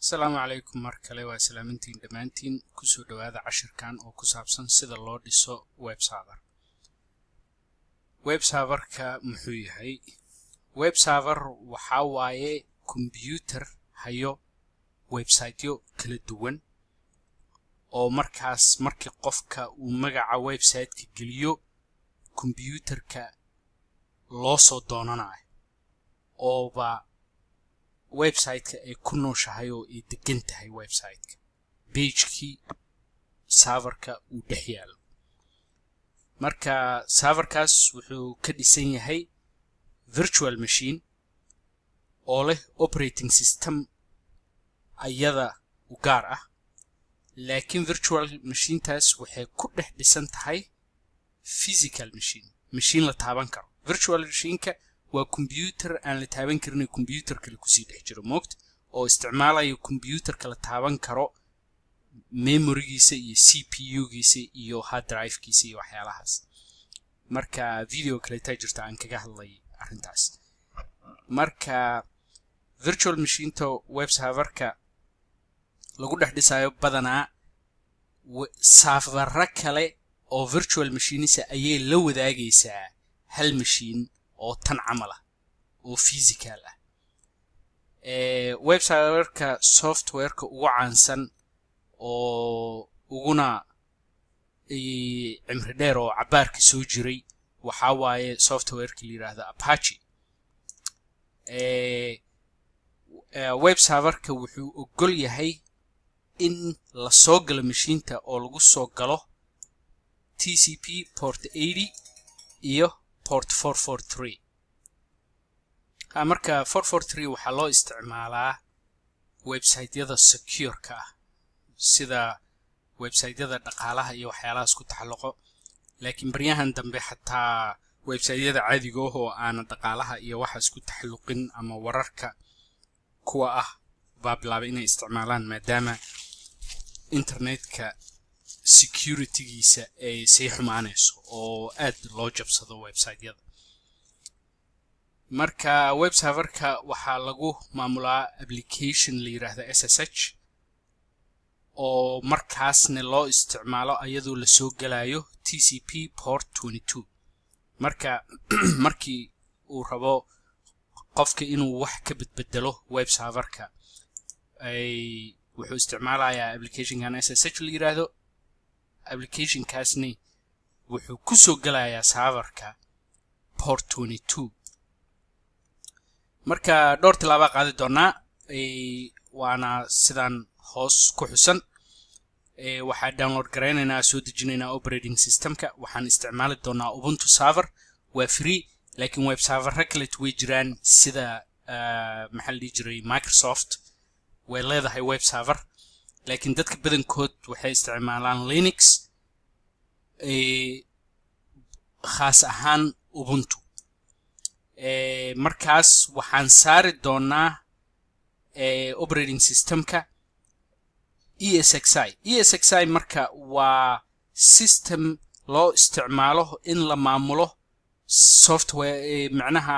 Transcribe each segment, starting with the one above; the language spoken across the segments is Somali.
السلام عليكم مركلي وسلامتين دمانتين كسو دواذا عشركان او كسابسان سيدا لو ديسو ويب سيرفر ويب سيرفر كمحوي هاي ويب سيرفر وحاواي كمبيوتر هايو ويب سايتيو كلا دوان او مركاس مركي قفكا ومقع ويب سايت كجليو كمبيوتر كا لوسو دوناناي او با ويب سايت اي كنو شهايو اي دقنتهاي ويب سايت بيجكي سيرفركا ودحيال marka serverkaas wuxuu ka dhisan yahay virtual machine oo leh operating system ayada u gaar ah laakiin virtual machine taas waxay ku dhex dhisan tahay physical machine la taaban karo virtual machine-ka waa computer aan la taaban karin computer-ka la ku sii dhex jiro moogta oo isticmaalayo computer-ka la taaban karo memory-giisa iyo CPU-giisa iyo hard drive-giisa iyo waxyaalahaas marka video kale ta jirta aan kaga hadlay arintaas marka virtual machine to web server-ka lagu dhex dhisayo badanaa server kale oo virtual machine ayay la wadaagaysaa hal machine oo tan camal ah oo physical ah web server-ka software-ka ugu caansan oo uguna cimri dheer oo cabaarka soo jiray waxa waaye software-ka la yiraahdo Apache web server-ka wuxuu ogol yahay in la soo galo machine-ta oo lagu soo galo TCP port 80 iyo port 443 marka 443 waxa loo isticmaalaa website-yada secure-ka ah sida website-yada dhaqaalaha iyo waxyaalahaas ku taxalluqo laakiin baryahan dambe xataa website-yada caadiga ah oo aan dhaqaalaha iyo waxaas ku taxalluqin ama wararka kuwa ah baablaba inay isticmaalaan maadaama internetka security-giisa ay sii xumaanayso oo aad loo jabsado website-yada marka web server-ka waxa lagu maamulaa application la yiraahdo SSH oo markaasna loo isticmaalo ayadoo la soo galayo TCP port 22 marka markii uu rabo qofka inuu wax ka bedelo web server-ka ay wuxuu isticmaalayaa application-kan SSH la yiraahdo application-kaasni wuxuu ku soo galayaa server-ka port 22 marka dhowr tilaabo qaadi doonaa waana sidan hoos ku xusan waxaa download gareynaynaa soo dejinaynaa operating system-ka waxaan isticmaali doonaa Ubuntu server waa free laakiin web server kale way jiraan sida maxaa la dhihi jiray Microsoft way leedahay web server laakiin dadka badankood waxay isticmaalaan Linux khaas ahaan Ubuntu markaas waxaan saari doonaa operating system-ka ESXi marka waa system loo isticmaalo in la maamulo software macnaha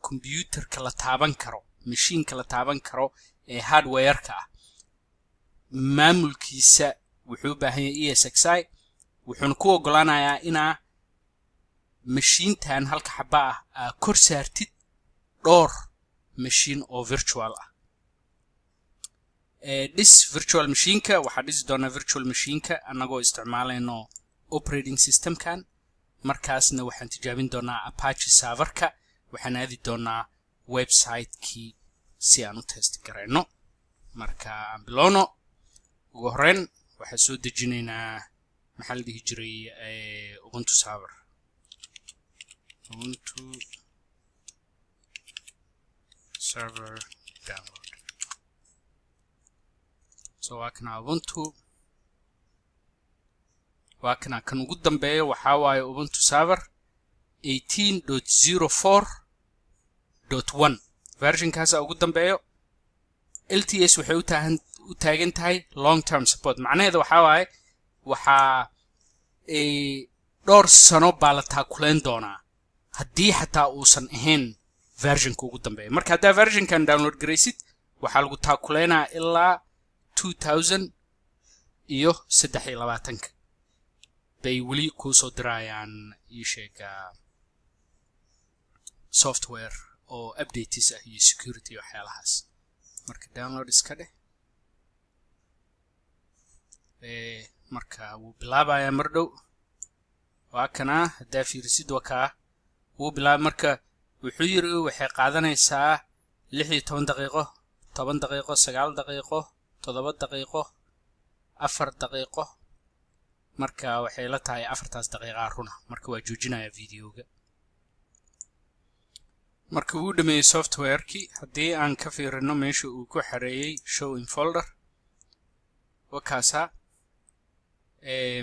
computer-ka la taaban karo machine-ka la taaban karo ee hardware-ka ah maamulkiisa wuxuu u baahan yahay ESXi wuxuuna ku ogolaanayaa inaa machine-tan halka xaba ah kor saartid dhowr machine oo virtual ah this virtual machine-ka waxa dhisi doona virtual machine-ka anagoo isticmaalayno operating system-kan markaasna waxaan tijaabin doonaa Apache server-ka waxaan aadi doonaa website-kii si aan u test gareyno marka aan bilowno ugu horreyn waxaan soo dejinaynaa maxaa la dhihi jiray Ubuntu server Ubuntu server download so wakana Ubuntu wakana kan ugu dambeeyo waxa waaye Ubuntu server 18.04.1 version-kaas ugu dambeeyo LTS waxay u taagan tahay long term support macnaheedu waxa waaye waxa dhowr sano baa la taakuleen doonaa haddii xataa uusan ahayn version-ka ugu dambeeyo marka haddaa version-kan download garaysid waxaa lagu taakuleynaa ilaa 2023 bay weli ku soo dirayaan ii sheega software oo updates ah iyo security waxyaalahaas marka download iska dheh marka wuu bilaabayaa mar dhow waa kana hadaa fiirisid wakaa wuu bilaab marka wuxuu yiri waxay qaadanaysaa 16 daqiiqo 10 daqiiqo 9 daqiiqo 7 daqiiqo 4 daqiiqo marka waxay la tahay 4 daqiiqo runa marka waa joojinaya videoga marka uu dhameeyay software-ki hadii aan ka fiirino meesha uu ku xareeyay show in folder wakaasa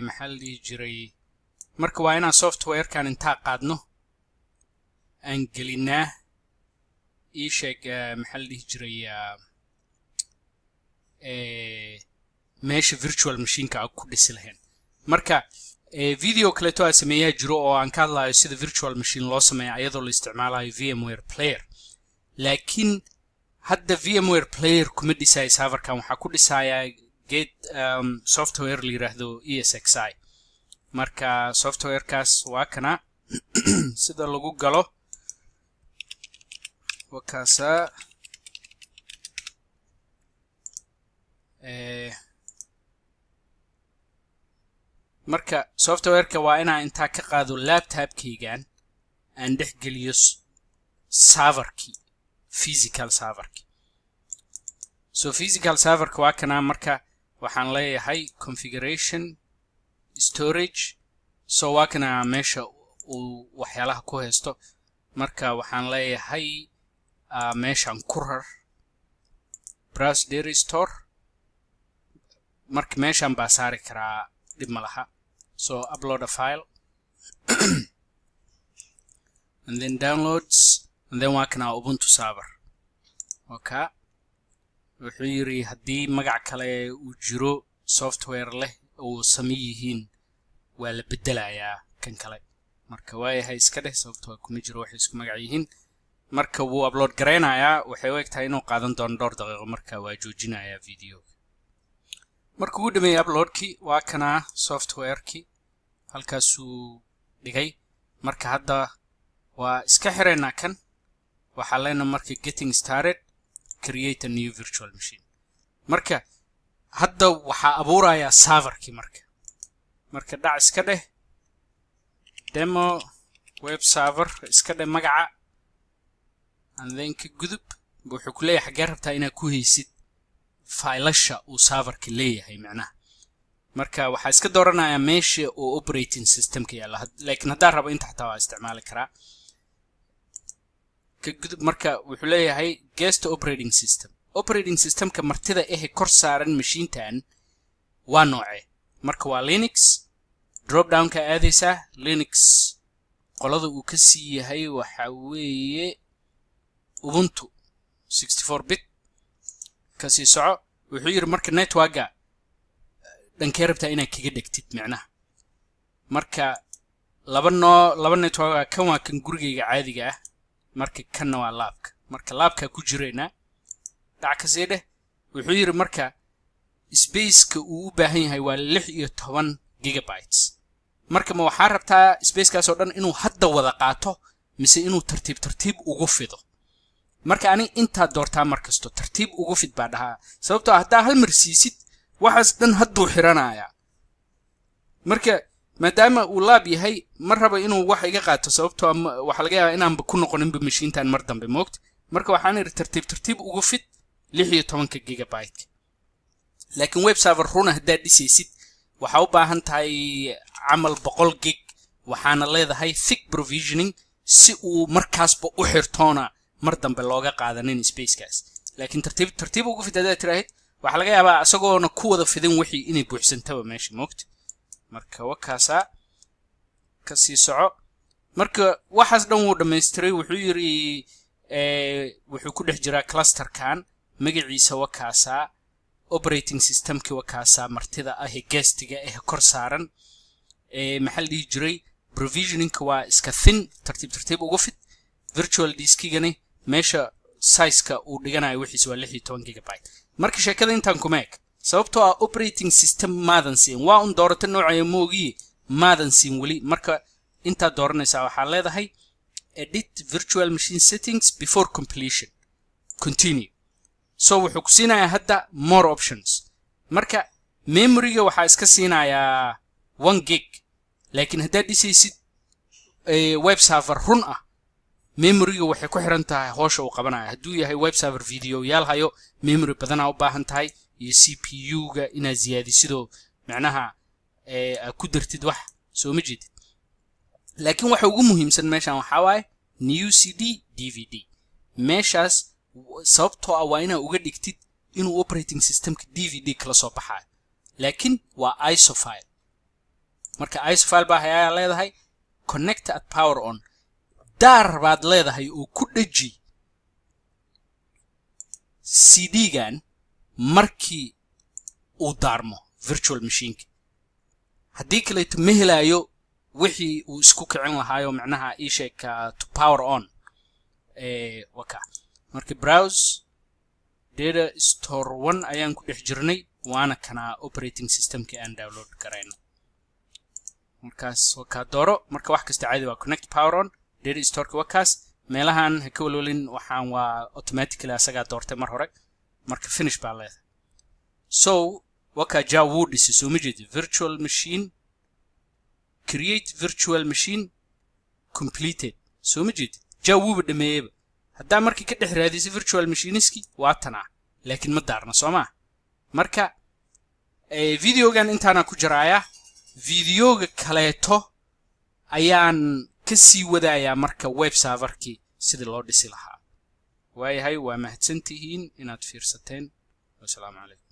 maxaa la jiray marka waa inaan software-kan inta qaadno aan gelinaa ii sheeg maxaa la jiray meesha virtual machine-ka ku dhisi lahayn marka video kale to sameeyaa jiro oo aan ka hadlayo sida virtual machine loo sameeyo iyadoo la isticmaalayo VMware Player laakiin hadda VMware Player kuma dhisay serverkan waxa ku dhisaya get software la yiraahdo ESXi marka software-kaas waa kana sida lagu galo wakaasa marka software-ka waa inaan inta ka qaado laptop-kaygan aan dhex geliyo server-ki physical server-ki so physical server-ka waa kana marka waxaan leeyahay configuration storage so waa kana meesha uu waxyaalaha ku haysto marka waxaan leeyahay meeshan ku rar browse data store marka meeshan baa saari karaa dib malaha so upload a file and then downloads and then waa kana ubuntu server okay wuxuu yiri hadii magac kale uu jiro software leh oo sameeyeen waa la bedelayaa kan kale marka waayahay iska dheh software kuma jiro wax isku magac yihiin marka wuu upload gareynayaa waxay u egtahay inuu qaadan doono dhowr daqiiqo marka waa joojinayaa video marka uu dhameeyay upload-ki waa kana software-ki halkaas uu dhigay marka hadda waa iska xireynaa kan waxa leena marka getting started create a new virtual machine marka hadda waxa abuuraya server-ki marka dhac iska dheh demo web server iska dheh magaca and then ka gudub wuxuu ku leeyahay xagaa rabtaa inaad ku haysid failasha uu server-ka leeyahay macnaha marka waxa iska dooranaya meesha oo operating system-ka yaala laakiin hadaa rabo inta xataa waa isticmaali karaa ka gudub marka wuxuu leeyahay guest operating system-ka martida kor saaran machine-tan waa noocee marka waa Linux drop down-ka aadaysa Linux qolada uu ka sii yahay waxa weeye Ubuntu 64-bit kasi soco wuxuu yiri marka network-ga dhankee rabtaa inaad kaga dhigtid macnaha marka laba network kan waa kan gurigayga caadiga ah marka kanna waa labka marka labka ku jireena dhac ka seede wuxuu yiri marka space-ka uu u baahan yahay waa 16 gigabytes marka ma waxa rabtaa space-kaas oo dhan inuu hadda wada qaato mise inuu tartiib ugu fido marka ani inta doortaa markasto tartiib ugu fid baa dhaha sababtoo hadaa hal mar siisid waxaas dhan hadduu xiranaya marka maadaama uu laab yahay mar raba inuu wax iga qaato sababtoo waxa laga yaabaa inaan ku noqoninba machine-tan mar dambe moogta marka waxaan iri tartiib ugu fid 16 gigabyte laakiin web server runa hadaa dhisaysid waxa u baahan tahay amal 100 gig waxaana leedahay thick provisioning si uu markaasba u xirtoona mar dambe looga qaadanin space-kaas laakiin tartiib ugu fidaada tiraahid waxa laga yaabaa asagoona ku wada fidin wixii inay buuxsantaba meesha moogta marka wakaasa ka sii soco marka waxaas dhan uu dhameystiray wuxuu yiri wuxuu ku dhex jiraa cluster-kan magaciisa wakaasa operating system-ki wakaasa martida guest-ga kor saaran maxal dhigi jiray provisioning-ka waa iska thin tartiib ugu fid virtual disk-gani meesha size-ka uu dhiganayo wixiis waa 16 gigabyte marka sheekada intaan kuma eg sababtoo ah operating system maadan siin waa un doorata nooca moogi maadan siin wali marka inta dooranaysa waxa leedahay edit virtual machine settings before completion continue so wuxuu ku siinayaa hadda more options marka memory-ga waxa iska siinayaa 1 gig laakiin hadda dhisaysid web server run ah memory-ga waxay ku xiran tahay hawsha uu qabanayo haduu yahay web server video yaal hayo memory badan u baahan tahay iyo CPU-ga ina ziyaadiso macnaha ku dartid wax soo ma jeedid laakiin waxa ugu muhiimsan meeshan waxa waaye new CD DVD meeshaas sababtoo ah waa ina uga dhigtid inuu operating systemka DVD kala soo baxayo laakiin waa ISO file marka ISO file baa ayaa leedahay connect at power on daar baad leedahay oo ku dhaji CD-gan markii uu daarmo virtual machine haddii kale ma helayo wixii uu isku kicin lahaayo macnaha ii sheeka to power on waka marka browse data store 1 ayaan ku dhex jirnay waana kana operating systemka aan download garayno markaas waka dooro marka wax kasta caadi waa connect power on data store wakaas meelahan ha ka walwalin waxaan waa automatically asaga doortay mar hore marka finish baa leedahay so waka jawood is so majid virtual machine create virtual machine completed so majid jawood dhameeyay hadda markii ka dhex raadisay virtual machiniski waa tana laakiin ma daarna Soomaa marka videogan intaana ku jiraaya videoga kaleeto ayaan ka sii wadaaya marka web serverkii sida loo dhisi lahaa waayahay waa mahadsantihiin inaad fiirsateen wassalaamu calaykum